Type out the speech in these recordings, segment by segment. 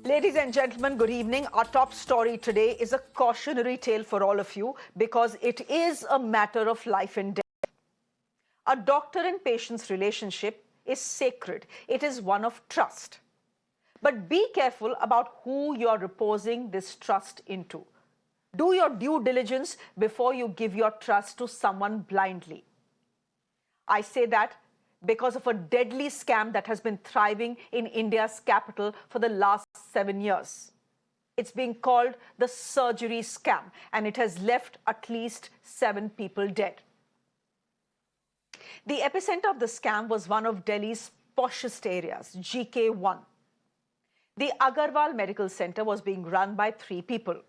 Ladies and gentlemen, good evening. Our top story today is a cautionary tale for all of you because it is a matter of life and death. A doctor and patient's relationship is sacred. It is one of trust. But be careful about who you are reposing this trust into. Do your due diligence before you give your trust to someone blindly. I say that because of a deadly scam that has been thriving in India's capital for the last 7 years. It's being called the surgery scam, and it has left at least 7 people dead. The epicenter of the scam was one of Delhi's poshest areas, GK1. The Agarwal Medical Center was being run by 3 people: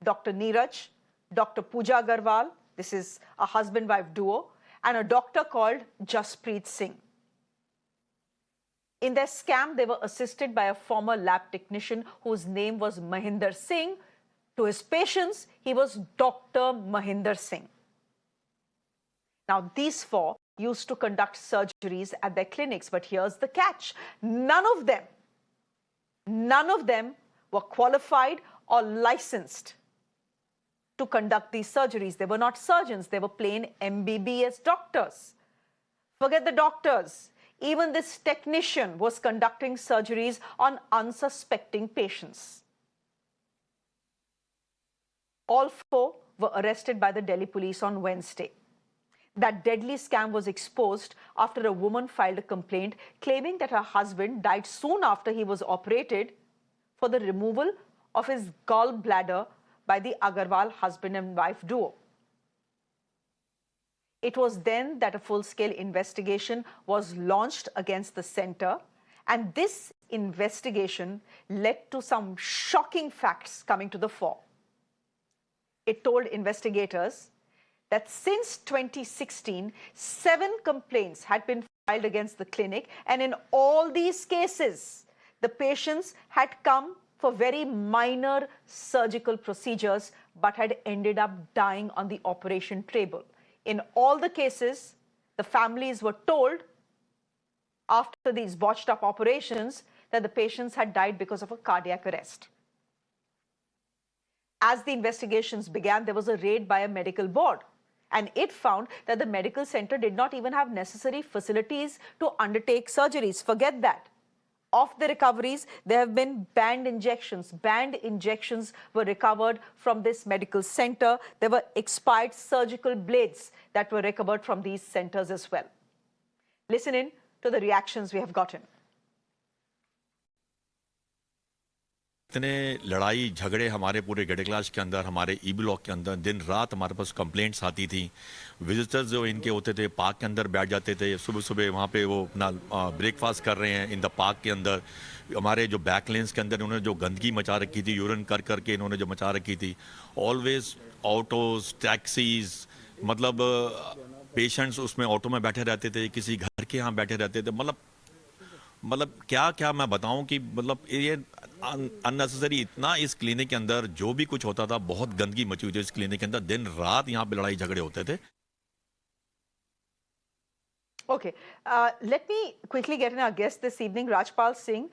Dr. Neeraj, Dr. Pooja Agarwal, this is a husband-wife duo, and a doctor called Jaspreet Singh. In their scam, they were assisted by a former lab technician whose name was Mahinder Singh. To his patients, he was Dr. Mahinder Singh. Now, these 4 used to conduct surgeries at their clinics, but here's the catch. None of them were qualified or licensed to conduct these surgeries. They were not surgeons, they were plain MBBS doctors. Forget the doctors. Even this technician was conducting surgeries on unsuspecting patients. All 4 were arrested by the Delhi police on Wednesday. That deadly scam was exposed after a woman filed a complaint claiming that her husband died soon after he was operated for the removal of his gallbladder by the Agarwal husband and wife duo. It was then that a full-scale investigation was launched against the center, and this investigation led to some shocking facts coming to the fore. It told investigators that since 2016, 7 complaints had been filed against the clinic, and in all these cases, the patients had come for very minor surgical procedures but had ended up dying on the operation table. In all the cases, the families were told after these botched up operations that the patients had died because of a cardiac arrest. As the investigations began, there was a raid by a medical board, and it found that the medical center did not even have necessary facilities to undertake surgeries. Forget that. Of the recoveries, there have been banned injections. Banned injections were recovered from this medical center. There were expired surgical blades that were recovered from these centers as well. Listen in to the reactions we have gotten. इतने लड़ाई झगड़े हमारे पूरे गढ़े class के अंदर, हमारे E block के अंदर दिन रात हमारे पास कंप्लेंट्स आती थी। विजिटर्स जो इनके होते थे पार्क के अंदर बैठ जाते थे, सुबह सुबह वहाँ पे वो अपना ब्रेकफास्ट कर रहे हैं इन द पार्क के अंदर। हमारे जो बैक लेन्स के अंदर इन्होंने जो गंदगी मचा रखी थी, यूरिन कर करके इन्होंने जो मचा रखी थी। ऑलवेज ऑटोज, टैक्सीज, मतलब पेशेंट्स उसमें ऑटो में बैठे रहते थे, किसी घर के यहाँ बैठे रहते थे। मतलब क्या क्या मैं बताऊं कि मतलब ये अननेसेसरी इतना इस क्लिनिक के अंदर जो भी कुछ होता था, बहुत गंदगी मची हुई थी इस क्लिनिक के अंदर। दिन रात यहाँ पे लड़ाई झगड़े होते थे। Okay, let me quickly get in our guest this evening. Rajpal Singh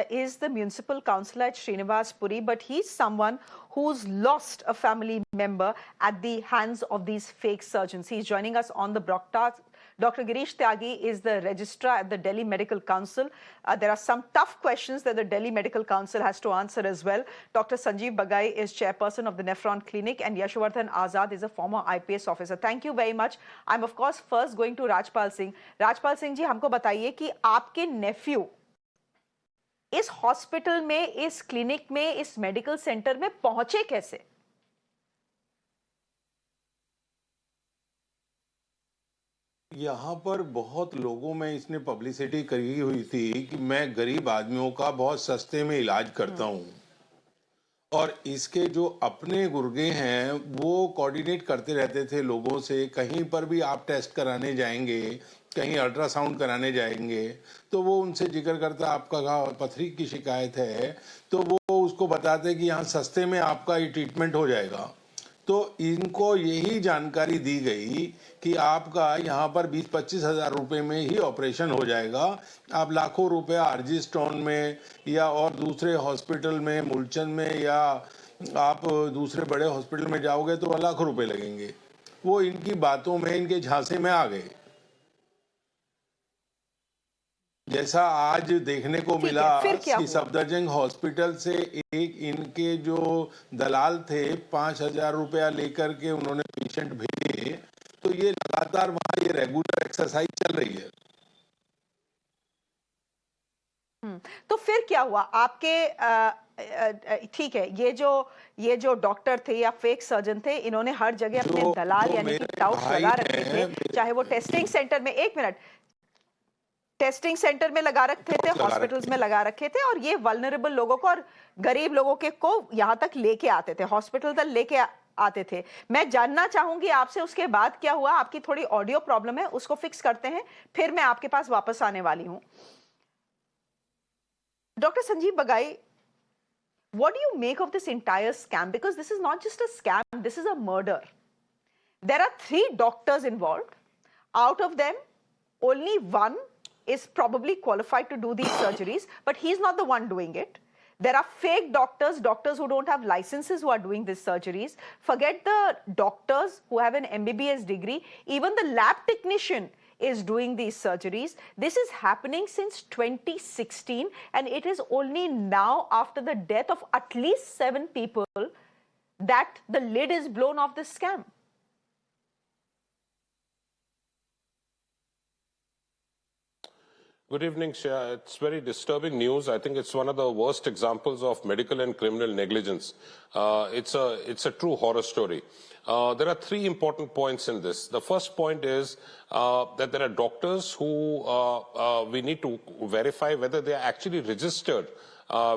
is the municipal councillor at Srinivas-Puri, but he's someone who's lost a family member at the hands of these fake surgeons. He's joining us on the broadcast. Dr. Girish Tyagi is the registrar at the Delhi Medical Council. There are some tough questions that the Delhi Medical Council has to answer as well. Dr. Sanjeev Bagai is chairperson of the Nephron Clinic, and Yashwardhan Azad is a former IPS officer. Thank you very much. I'm of course first going to Rajpal Singh. Rajpal Singh जी, हमको बताइए कि आपके नेफ्यू इस hospital में, इस clinic में, इस medical centre में पहुंचे कैसे? यहाँ पर बहुत लोगों में इसने पब्लिसिटी करी हुई थी कि मैं गरीब आदमियों का बहुत सस्ते में इलाज करता हूँ, और इसके जो अपने गुर्गे हैं वो कोऑर्डिनेट करते रहते थे लोगों से। कहीं पर भी आप टेस्ट कराने जाएंगे, कहीं अल्ट्रासाउंड कराने जाएंगे, तो वो उनसे जिक्र करता आपका पथरी की शिकायत है, तो वो उसको बताते कि यहाँ सस्ते में आपका ये ट्रीटमेंट हो जाएगा। तो इनको यही जानकारी दी गई कि आपका यहाँ पर 20-25 हज़ार रुपये में ही ऑपरेशन हो जाएगा। आप लाखों रुपया आरजी स्टोन में या और दूसरे हॉस्पिटल में, मूलचंद में, या आप दूसरे बड़े हॉस्पिटल में जाओगे तो लाखों रुपए लगेंगे। वो इनकी बातों में, इनके झांसे में आ गए। जैसा आज देखने को ठीक मिला है, फिर क्या कि हुआ? सफदरजंग हॉस्पिटल से एक इनके जो दलाल थे 5,000 रुपया लेकर के उन्होंने पेशेंट भेजे, तो ये लगातार वहां ये रेगुलर एक्सरसाइज चल रही है। तो फिर क्या हुआ आपके? ठीक है, ये जो डॉक्टर थे या फेक सर्जन थे, इन्होंने हर जगह अपने जो दलाल जो यानी कि मेरे टाउट्स भाई लगा रखे थे, हैं, चाहे वो टेस्टिंग सेंटर में, एक मिनट, टेस्टिंग सेंटर में लगा रखे थे, लगा हॉस्पिटल्स रखे में लगा रखे थे, और ये वल्नरेबल लोगों को और गरीब लोगों के को यहां तक लेके आते थे, हॉस्पिटल तक लेके आते थे। मैं जानना चाहूंगी आपसे उसके बाद क्या हुआ। आपकी थोड़ी ऑडियो प्रॉब्लम है, उसको फिक्स करते हैं, फिर मैं आपके पास वापस आने वाली हूं। Doctor Sanjeev Bagai, what do you make of this entire scam? Because this is not just a scam, this is a murder. There are 3 doctors involved. Out of them, only one is probably qualified to do these surgeries, but he's not the one doing it. There are fake doctors, doctors who don't have licenses who are doing these surgeries. Forget the doctors who have an MBBS degree, even the lab technician is doing these surgeries. This is happening since 2016, and it is only now, after the death of at least 7 people, that the lid is blown off this scam. Good evening, Shreya. It's very disturbing news. I think it's one of the worst examples of medical and criminal negligence. It's a true horror story. There are 3 important points in this. The first point is that there are doctors who we need to verify whether they are actually registered,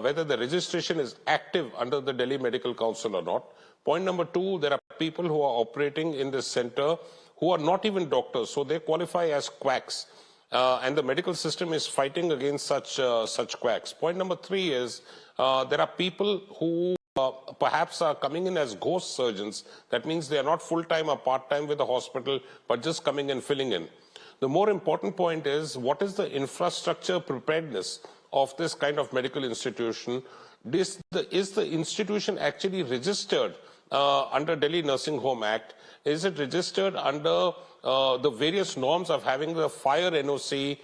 whether the registration is active under the Delhi Medical Council or not. Point number 2, there are people who are operating in this center who are not even doctors, so they qualify as quacks. And the medical system is fighting against such quacks. Point number 3 is there are people who perhaps are coming in as ghost surgeons. That means they are not full-time or part-time with the hospital, but just coming and filling in. The more important point is, what is the infrastructure preparedness of this kind of medical institution? Is the institution actually registered under Delhi Nursing Home Act? Is it registered under the various norms of having the fire NOC,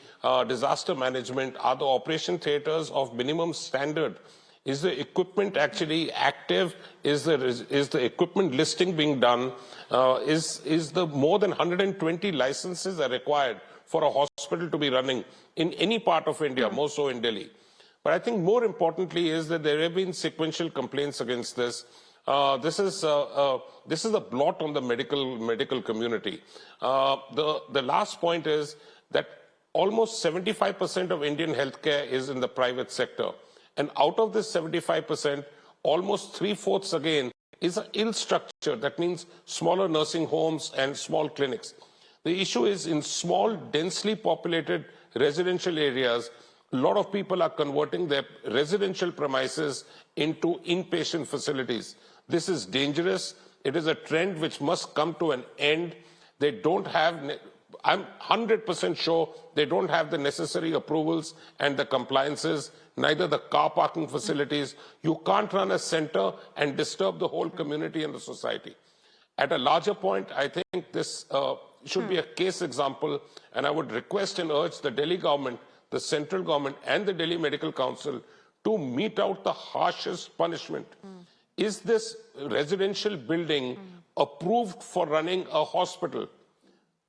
disaster management? Are the operation theaters of minimum standard? Is the equipment actually active? Is the equipment listing being done? Is the more than 120 licenses are required for a hospital to be running in any part of India, more so in Delhi? But I think more importantly is that there have been sequential complaints against this. This is a blot on the medical community. The last point is that almost 75% of Indian healthcare is in the private sector. And out of this 75%, almost 3/4 again is ill structure. That means smaller nursing homes and small clinics. The issue is in small, densely populated residential areas, a lot of people are converting their residential premises into inpatient facilities. This is dangerous. It is a trend which must come to an end. They don't have, I'm 100% sure they don't have the necessary approvals and the compliances, neither the car parking facilities. You can't run a center and disturb the whole community and the society. At a larger point, I think this should be a case example, and I would request and urge the Delhi government, the central government, and the Delhi Medical Council to mete out the harshest punishment. Is this residential building approved for running a hospital?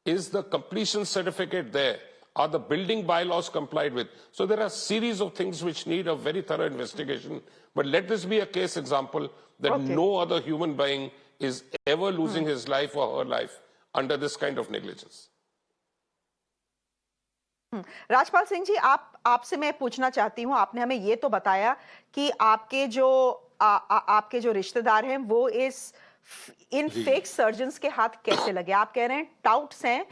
Is the completion certificate there? Are the building bylaws complied with? So there are a series of things which need a very thorough investigation. But let this be a case example that no other human being is ever losing his life or her life under this kind of negligence. Rajpal Singh ji, आपसे मैं पूछना चाहती हूं, आपने हमें ये तो बताया कि आपके जो रिश्तेदार हैं वो इन फेक सर्जन्स के हाथ कैसे लगे। आप कह रहे हैं टाउट्स हैं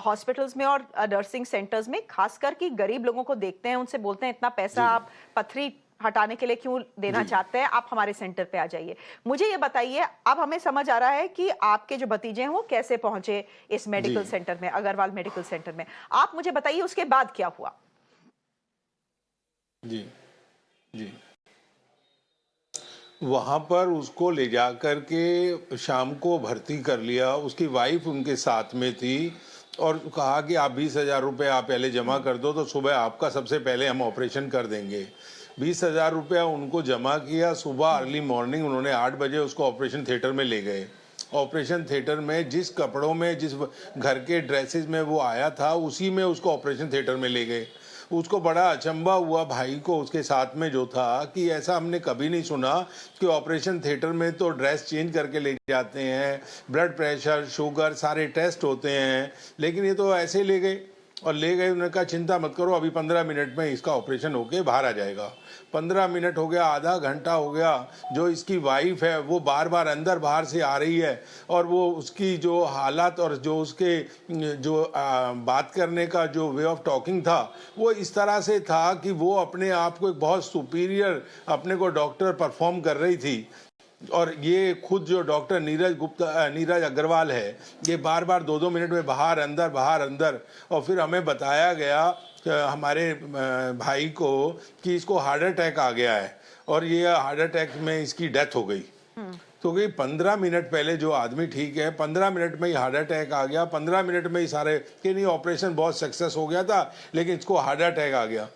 हॉस्पिटल्स में और नर्सिंग सेंटर्स में, खासकर कि गरीब लोगों को देखते हैं, उनसे बोलते हैं इतना पैसा आप पथरी हटाने के लिए क्यों देना चाहते हैं, आप हमारे सेंटर पे आ जाइए। मुझे ये बताइए, अब हमें समझ आ रहा है कि आपके जो भतीजे हैं वो कैसे पहुंचे इस मेडिकल सेंटर में, अग्रवाल मेडिकल सेंटर में। आप मुझे बताइए उसके बाद क्या हुआ। जी जी, वहां पर उसको ले जाकर के शाम को भर्ती कर लिया। उसकी वाइफ उनके साथ में थी और कहा कि आप 20,000 रुपये आप पहले जमा कर दो तो सुबह आपका सबसे पहले हम ऑपरेशन कर देंगे। 20,000 रुपया उनको जमा किया। सुबह अर्ली मॉर्निंग उन्होंने 8 बजे उसको ऑपरेशन थिएटर में ले गए। ऑपरेशन थिएटर में जिस कपड़ों में, जिस घर के ड्रेसेस में वो आया था, उसी में उसको ऑपरेशन थिएटर में ले गए। उसको बड़ा अचंभा हुआ भाई को, उसके साथ में जो था, कि ऐसा हमने कभी नहीं सुना कि ऑपरेशन थिएटर में तो ड्रेस चेंज करके ले जाते हैं, ब्लड प्रेशर, शुगर, सारे टेस्ट होते हैं, लेकिन ये तो ऐसे ले गए। और ले गए, उन्होंने कहा चिंता मत करो, अभी 15 मिनट में इसका ऑपरेशन होके बाहर आ जाएगा। 15 मिनट हो गया, आधा घंटा हो गया। जो इसकी वाइफ है वो बार बार अंदर बाहर से आ रही है और वो उसकी जो हालात और जो उसके जो बात करने का जो वे ऑफ टॉकिंग था वो इस तरह से था कि वो अपने आप को एक बहुत सुपीरियर अपने को डॉक्टर परफॉर्म कर रही थी। और ये खुद जो डॉक्टर नीरज अग्रवाल है, ये बार बार 2-2 मिनट में बाहर अंदर। और फिर हमें बताया गया हमारे भाई को कि इसको हार्ट अटैक आ गया है और ये हार्ट अटैक में इसकी डेथ हो गई। तो कि 15 मिनट पहले जो आदमी ठीक है, 15 मिनट में ही हार्ट अटैक आ गया। 15 मिनट में ही सारे कि नहीं, ऑपरेशन बहुत सक्सेस हो गया था लेकिन इसको हार्ट अटैक आ गया।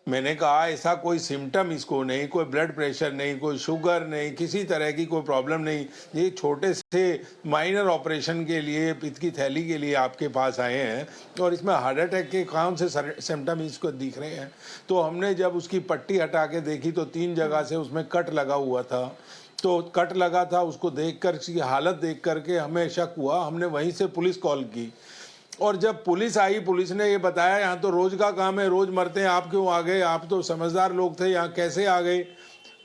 मैंने कहा ऐसा कोई सिम्टम इसको नहीं, कोई ब्लड प्रेशर नहीं, कोई शुगर नहीं, किसी तरह की कोई प्रॉब्लम नहीं। ये छोटे से माइनर ऑपरेशन के लिए, पित्त की थैली के लिए आपके पास आए हैं और इसमें हार्ट अटैक के कौन से सिम्टम इसको दिख रहे हैं। तो हमने जब उसकी पट्टी हटा के देखी तो 3 जगह से उसमें कट लगा हुआ था। तो कट लगा था, उसको देखकर, उसकी हालत देख करके हमें शक हुआ। हमने वहीं से पुलिस कॉल की और जब पुलिस आई, पुलिस ने ये बताया यहाँ तो रोज का काम है, रोज मरते हैं, आप क्यों आ गए, आप तो समझदार लोग थे, यहाँ कैसे आ गए।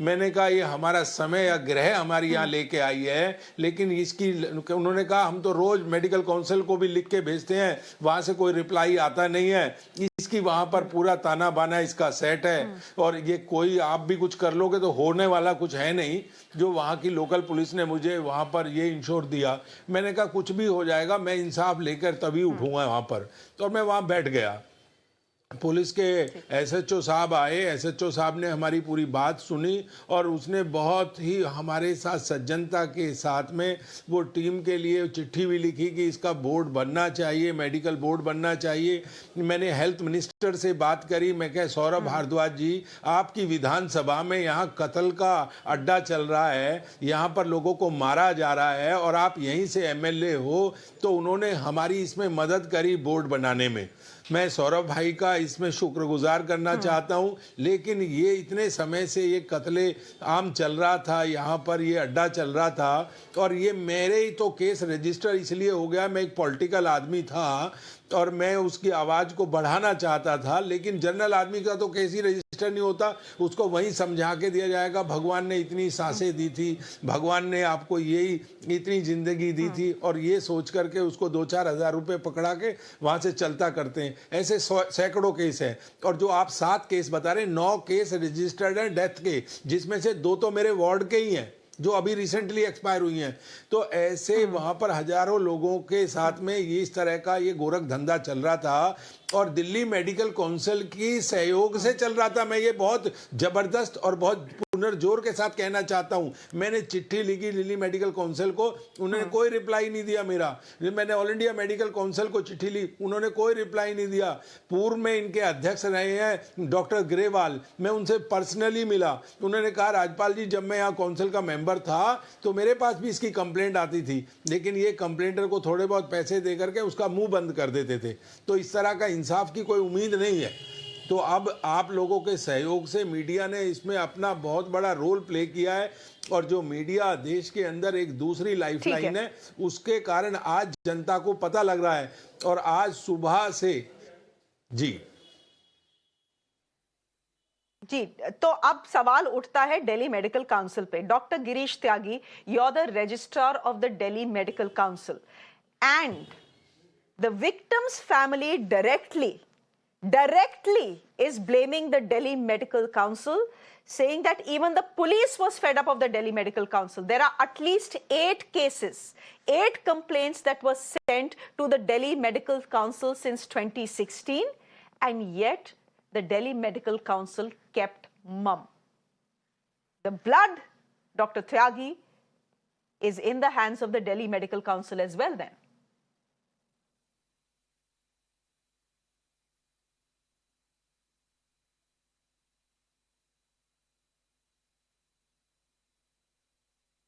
मैंने कहा ये हमारा समय या ग्रह हमारी यहाँ लेके आई है, लेकिन इसकी, उन्होंने कहा हम तो रोज मेडिकल काउंसिल को भी लिख के भेजते हैं, वहां से कोई रिप्लाई आता नहीं है, इसकी वहां पर पूरा ताना बाना इसका सेट है और ये कोई आप भी कुछ कर लोगे तो होने वाला कुछ है नहीं। जो वहाँ की लोकल पुलिस ने मुझे वहाँ पर ये इंश्योर दिया। मैंने कहा कुछ भी हो जाएगा, मैं इंसाफ लेकर तभी उठूंगा वहाँ पर। तो मैं वहाँ बैठ गया। पुलिस के एसएचओ साहब आए, एसएचओ साहब ने हमारी पूरी बात सुनी और उसने बहुत ही हमारे साथ सज्जनता के साथ में वो टीम के लिए चिट्ठी भी लिखी कि इसका बोर्ड बनना चाहिए, मेडिकल बोर्ड बनना चाहिए। मैंने हेल्थ मिनिस्टर से बात करी, मैं कह सौरभ भारद्वाज जी, आपकी विधानसभा में यहाँ कत्ल का अड्डा चल रहा है, यहाँ पर लोगों को मारा जा रहा है और आप यहीं से एमएलए हो। तो उन्होंने हमारी इसमें मदद करी बोर्ड बनाने में। मैं सौरभ भाई का इसमें शुक्रगुजार करना चाहता हूं। लेकिन ये इतने समय से ये कत्ले आम चल रहा था, यहाँ पर ये अड्डा चल रहा था और ये मेरे ही तो केस रजिस्टर इसलिए हो गया, मैं एक पॉलिटिकल आदमी था और मैं उसकी आवाज़ को बढ़ाना चाहता था, लेकिन जनरल आदमी का तो केस ही रजिस्टर नहीं होता, उसको वहीं समझा के दिया जाएगा भगवान ने इतनी सांसें दी थी, भगवान ने आपको यही इतनी जिंदगी दी थी, और ये सोच करके उसको 2-4 हज़ार रुपये पकड़ा के वहाँ से चलता करते हैं। ऐसे सैकड़ों केस हैं और जो आप 7 केस बता रहे हैं, 9 केस रजिस्टर्ड हैं डेथ के, जिसमें से 2 तो मेरे वार्ड के ही हैं जो अभी रिसेंटली एक्सपायर हुई हैं। तो ऐसे वहाँ पर हजारों लोगों के साथ में ये इस तरह का ये गोरख धंधा चल रहा था और दिल्ली मेडिकल काउंसिल की सहयोग से चल रहा था। मैं ये बहुत जबरदस्त और बहुत पुनर्जोर के साथ कहना चाहता हूँ। मैंने चिट्ठी लिखी दिल्ली मेडिकल काउंसिल को, उन्होंने कोई रिप्लाई नहीं दिया मेरा। मैंने ऑल इंडिया मेडिकल काउंसिल को चिट्ठी ली, उन्होंने कोई रिप्लाई नहीं दिया। पूर्व में इनके अध्यक्ष रहे हैं डॉक्टर ग्रेवाल, मैं उनसे पर्सनली मिला, उन्होंने कहा राज्यपाल जी जब मैं यहाँ काउंसिल का मेंबर था तो मेरे पास भी इसकी कंप्लेंट आती थी, लेकिन ये कंप्लेंटर को थोड़े बहुत पैसे दे करके उसका मुंह बंद कर देते थे। तो इस तरह का इंसाफ की कोई उम्मीद नहीं है। तो अब आप लोगों के सहयोग से मीडिया ने इसमें अपना बहुत बड़ा रोल प्ले किया है और जो मीडिया देश के अंदर एक दूसरी लाइफलाइन है, उसके कारण आज जनता को पता लग रहा है। और आज सुबह से जी जी, तो अब सवाल उठता है दिल्ली मेडिकल काउंसिल पे। Doctor Girish Tyagi, you are the registrar of the Delhi medical council and the victim's family directly directly is blaming the Delhi Medical Council, saying that even the police was fed up of the Delhi Medical Council. There are at least 8 cases, 8 complaints that were sent to the Delhi Medical Council since 2016, and yet the Delhi Medical Council kept mum. The blood, Dr. Tyagi, is in the hands of the Delhi Medical Council as well then.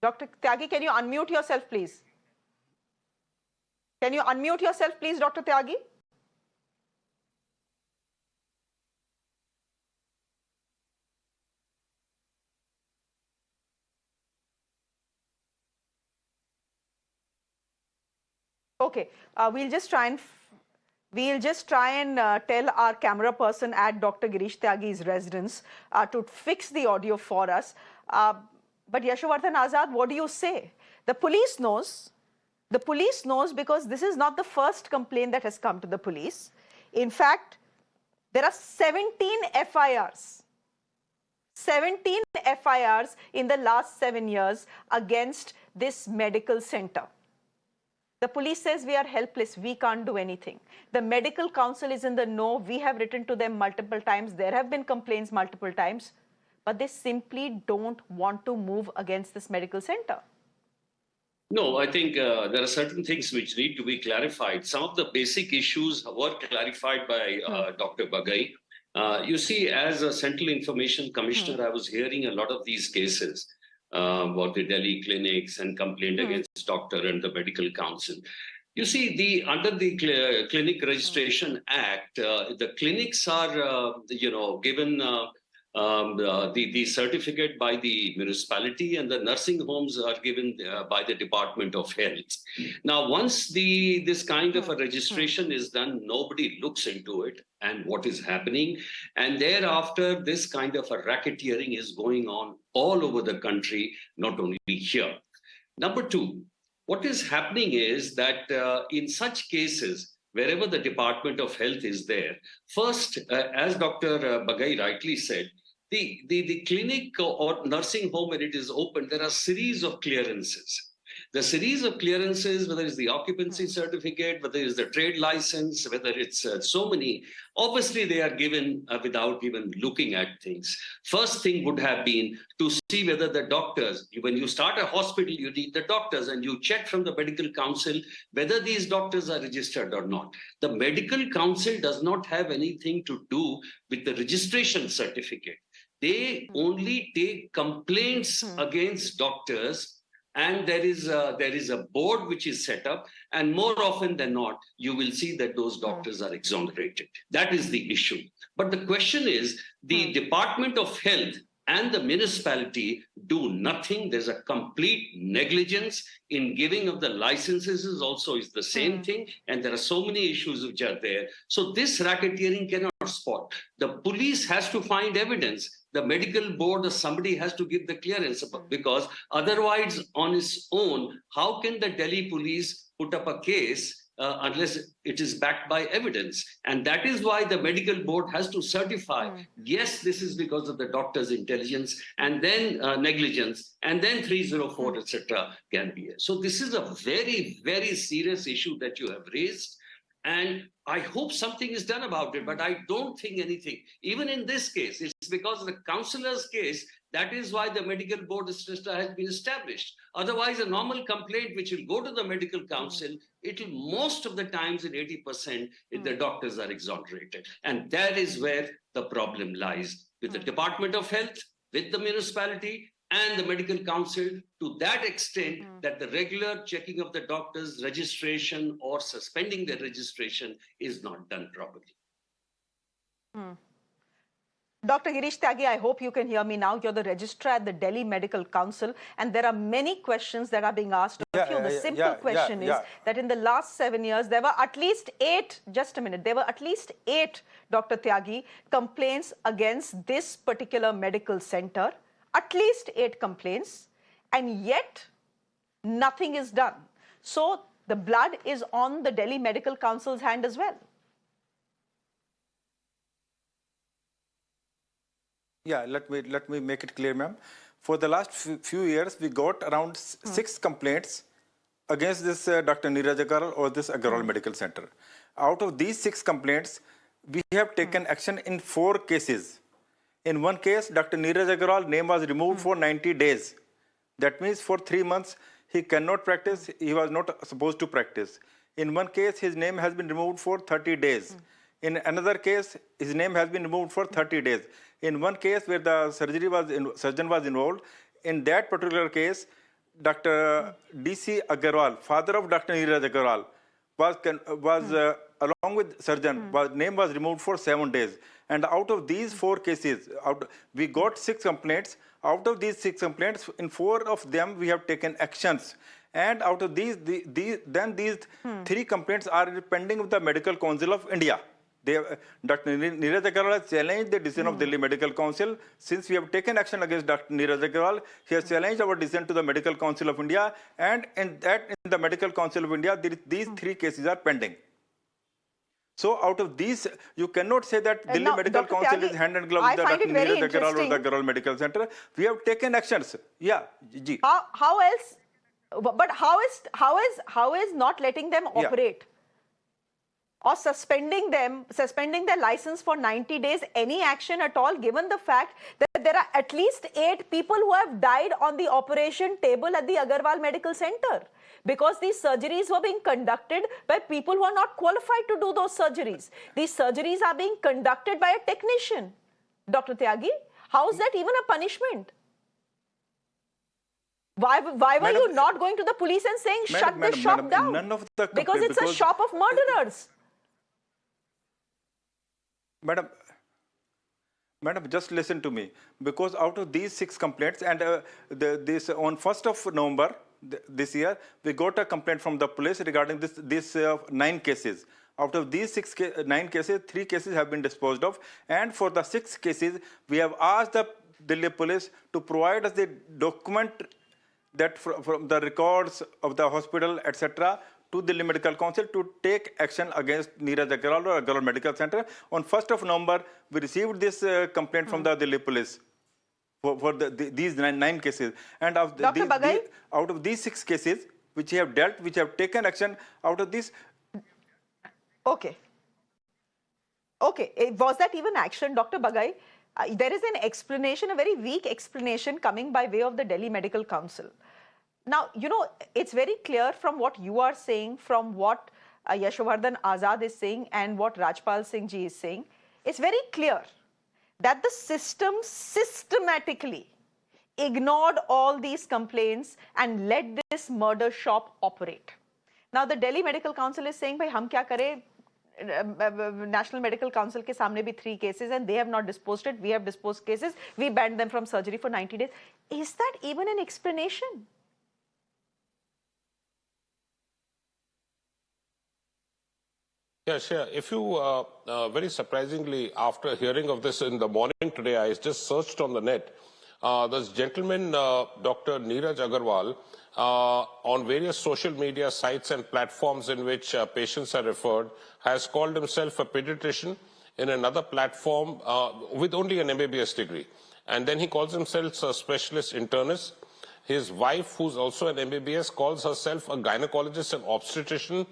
Dr. Tyagi, can you unmute yourself, please? Can you unmute yourself, please, Dr. Tyagi? Okay, we'll just try and tell our camera person at Dr. Girish Tyagi's residence to fix the audio for us. But Yashovardhan Azad, what do you say? The police knows. The police knows because this is not the first complaint that has come to the police. In fact, there are 17 FIRs. 17 FIRs in the last 7 years against this medical center. The police says we are helpless, we can't do anything. The medical council is in the know, we have written to them multiple times, there have been complaints multiple times, but they simply don't want to move against this medical center. No, I think there are certain things which need to be clarified. Some of the basic issues were clarified by Dr. Bagai. You see, as a Central Information Commissioner, I was hearing a lot of these cases about the Delhi clinics and complaint against doctor and the medical council. You see, under the Clinic Registration Act, the clinics are, given the certificate by the municipality, and the nursing homes are given by the Department of Health. Now, once this kind of a registration is done, nobody looks into it and what is happening. And thereafter, this kind of a racketeering is going on all over the country, not only here. Number two, what is happening is that in such cases, wherever the Department of Health is there, first, as Dr. Bagai rightly said, the clinic or nursing home, when it is open, there are a series of clearances. The series of clearances, whether it's the occupancy certificate, whether it's the trade license, whether it's so many, obviously they are given without even looking at things. First thing would have been to see whether the doctors, when you start a hospital, you need the doctors, and you check from the medical council whether these doctors are registered or not. The medical council does not have anything to do with the registration certificate. They only take complaints against doctors, and there is a board which is set up, and more often than not, you will see that those doctors are exonerated. That is the issue. But the question is, the Department of Health and the municipality do nothing. There's a complete negligence in giving of the licenses is the same thing, and there are so many issues which are there. So this racketeering cannot spot. The police has to find evidence. The medical board or somebody has to give the clearance, because otherwise on its own, how can the Delhi police put up a case unless it is backed by evidence? And that is why the medical board has to certify, yes, this is because of the doctor's intelligence, and then negligence, and then 304, etc. can be. So this is a very, very serious issue that you have raised. And I hope something is done about it, but I don't think anything. Even in this case, it's because of the councillor's case, that is why the medical board has been established. Otherwise, a normal complaint which will go to the medical council, it will most of the times, in 80%, the doctors are exonerated. And that is where the problem lies, with the Department of Health, with the municipality, and the medical council, to that extent that the regular checking of the doctor's registration or suspending their registration is not done properly. Dr. Girish Tyagi, I hope you can hear me now. You're the registrar at the Delhi Medical Council, and there are many questions that are being asked of you. The simple question is that in the last 7 years, there were at least 8, just a minute, there were at least 8, Dr. Tyagi, complaints against this particular medical center. At least 8 complaints, and yet nothing is done. So the blood is on the Delhi Medical Council's hand as well. Yeah, let me make it clear, ma'am. For the last few years, we got around 6 complaints against this Dr. Neeraj Agarwal or this Agarwal Medical Center. Out of these 6 complaints, we have taken action in 4 cases. In one case, Dr. Neeraj Agarwal name was removed for 90 days. That means for 3 months, he cannot practice. He was not supposed to practice. In one case, his name has been removed for 30 days. In another case, his name has been removed for 30 days. In one case where the surgeon was involved, in that particular case, Dr. D.C. Agarwal, father of Dr. Neeraj Agarwal, was along with surgeon, name was removed for 7 days. And out of these 4 cases, we got 6 complaints. Out of these 6 complaints, in 4 of them, we have taken actions. And out of these 3 complaints are pending with the Medical Council of India. Dr. Neeraj Agarwal has challenged the decision of Delhi Medical Council. Since we have taken action against Dr. Neeraj Agarwal, he has challenged our decision to the Medical Council of India, and in the Medical Council of India, these 3 cases are pending. So out of these, you cannot say that Delhi now, Medical Dr. Council Tyagi, is hand and glove I with the find Dr. it very Neeraj Agarwal or the interesting. Agarwal Medical Center. We have taken actions. Yeah, ji. How else? But how is not letting them operate or suspending their license for 90 days any action at all, given the fact that there are at least 8 people who have died on the operation table at the Agarwal Medical Center because these surgeries were being conducted by people who are not qualified to do those surgeries. These surgeries are being conducted by a technician. Dr. Tyagi, how is that even a punishment? Why were you not going to the police and saying, shut the shop down? None of the because it's a shop of murderers. Madam, just listen to me. Because out of these 6 complaints, and on 1st of November this year, we got a complaint from the police regarding these 9 cases. Out of these 9 cases, 3 cases have been disposed of. And for the 6 cases, we have asked the Delhi police to provide us the document that from the records of the hospital, etc., to Delhi Medical Council to take action against Neeraj Agarwal or Agarwal Medical Center. On 1st of November, we received this complaint from the Delhi police for these 9 cases. And out of these 6 cases, which have taken action, out of these... Okay. Was that even action, Dr. Bagai? There is an explanation, a very weak explanation coming by way of the Delhi Medical Council. Now, it's very clear from what you are saying, from what Yashovardhan Azad is saying and what Rajpal Singh ji is saying. It's very clear that the system systematically ignored all these complaints and let this murder shop operate. Now, the Delhi Medical Council is saying, bhai, hum kya kare? National Medical Council ke samne bhi 3 cases and they have not disposed it. We have disposed cases. We banned them from surgery for 90 days. Is that even an explanation? Yeah, sure. If you, very surprisingly, after hearing of this in the morning today, I just searched on the net. This gentleman, Dr. Neeraj Agarwal, on various social media sites and platforms in which patients are referred, has called himself a pediatrician. In another platform with only an MBBS degree. And then he calls himself a specialist internist. His wife, who's also an MBBS, calls herself a gynecologist and obstetrician.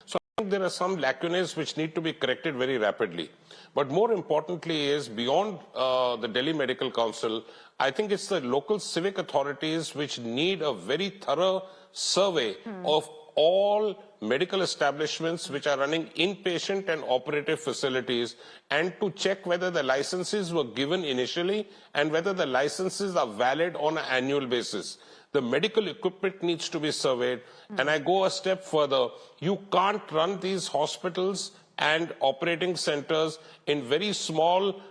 So I think there are some lacunae which need to be corrected very rapidly. But more importantly is, beyond the Delhi Medical Council, I think it's the local civic authorities which need a very thorough survey of all medical establishments which are running inpatient and operative facilities, and to check whether the licenses were given initially and whether the licenses are valid on an annual basis. The medical equipment needs to be surveyed. And I go a step further. You can't run these hospitals and operating centers in very small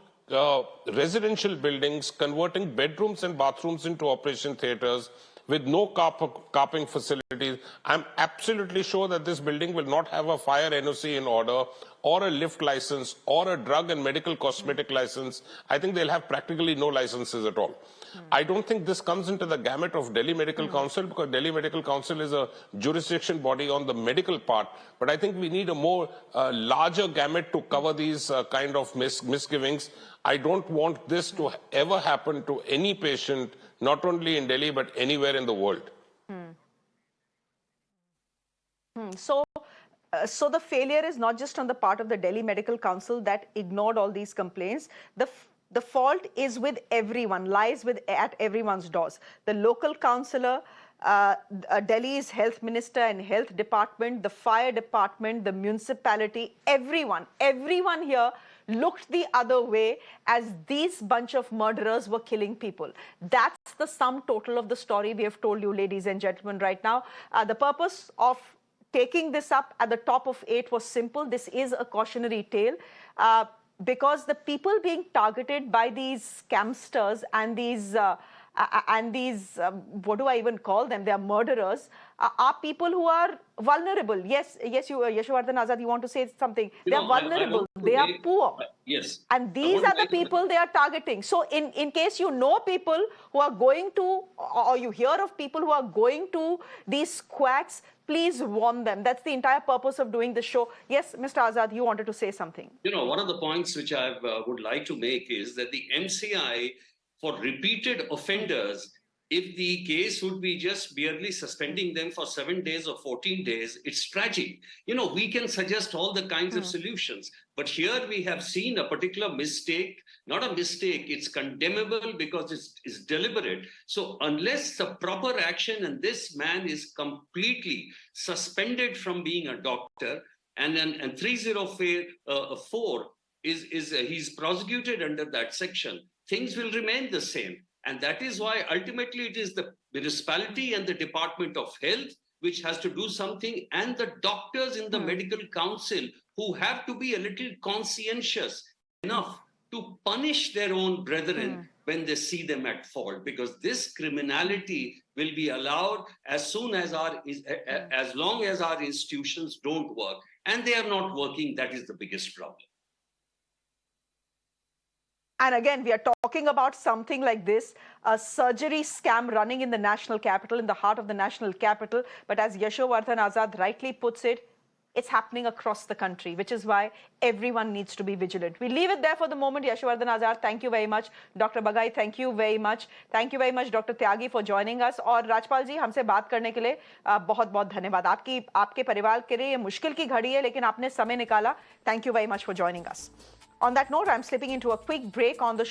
residential buildings, converting bedrooms and bathrooms into operation theaters, with no carping facilities. I'm absolutely sure that this building will not have a fire NOC in order, or a lift license, or a drug and medical cosmetic license. I think they'll have practically no licenses at all. I don't think this comes into the gamut of Delhi Medical Council, because Delhi Medical Council is a jurisdiction body on the medical part. But I think we need a more larger gamut to cover these kind of misgivings. I don't want this to ever happen to any patient, not only in Delhi, but anywhere in the world. So the failure is not just on the part of the Delhi Medical Council that ignored all these complaints. The fault is with everyone, lies at everyone's doors. The local councillor, Delhi's health minister and health department, the fire department, the municipality, everyone here looked the other way as these bunch of murderers were killing people. That's the sum total of the story we have told you, ladies and gentlemen, right now. The purpose of taking this up at the top of 8 was simple. This is a cautionary tale. Because the people being targeted by these scamsters and these what do I even call them? They are murderers. Are people who are vulnerable. Yes, Yashwardhan Azad, you want to say something? They are vulnerable. They are poor. Yes. And these are the people they are targeting. So in case you know people who are going to, or you hear of people who are going to these quacks, please warn them. That's the entire purpose of doing the show. Yes, Mr. Azad, you wanted to say something. One of the points which I would like to make is that the MCI, for repeated offenders, if the case would be just merely suspending them for 7 days or 14 days, it's tragic. We can suggest all the kinds of solutions, but here we have seen a particular mistake, not a mistake, it's condemnable because it's deliberate. So unless the proper action, and this man is completely suspended from being a doctor, and 304 he's prosecuted under that section, things will remain the same. And that is why ultimately it is the municipality and the Department of Health which has to do something, and the doctors in the medical council who have to be a little conscientious enough to punish their own brethren when they see them at fault, because this criminality will be allowed as long as our institutions don't work, and they are not working. That is the biggest problem. And again, we are talking about something like this, a surgery scam running in the national capital, in the heart of the national capital. But as Yashwardhan Azad rightly puts it, it's happening across the country, which is why everyone needs to be vigilant. We leave it there for the moment. Yashwardhan Azad, thank you very much. Dr. Bagai, thank you very much. Thank you very much, Dr. Tyagi, for joining us. और राजपाल जी, हमसे बात करने के लिए बहुत बहुत धन्यवाद. आपके परिवार के लिए ये मुश्किल की घड़ी है, लेकिन आपने समय निकाला. Thank you very much for joining us. On that note, I'm slipping into a quick break on the show.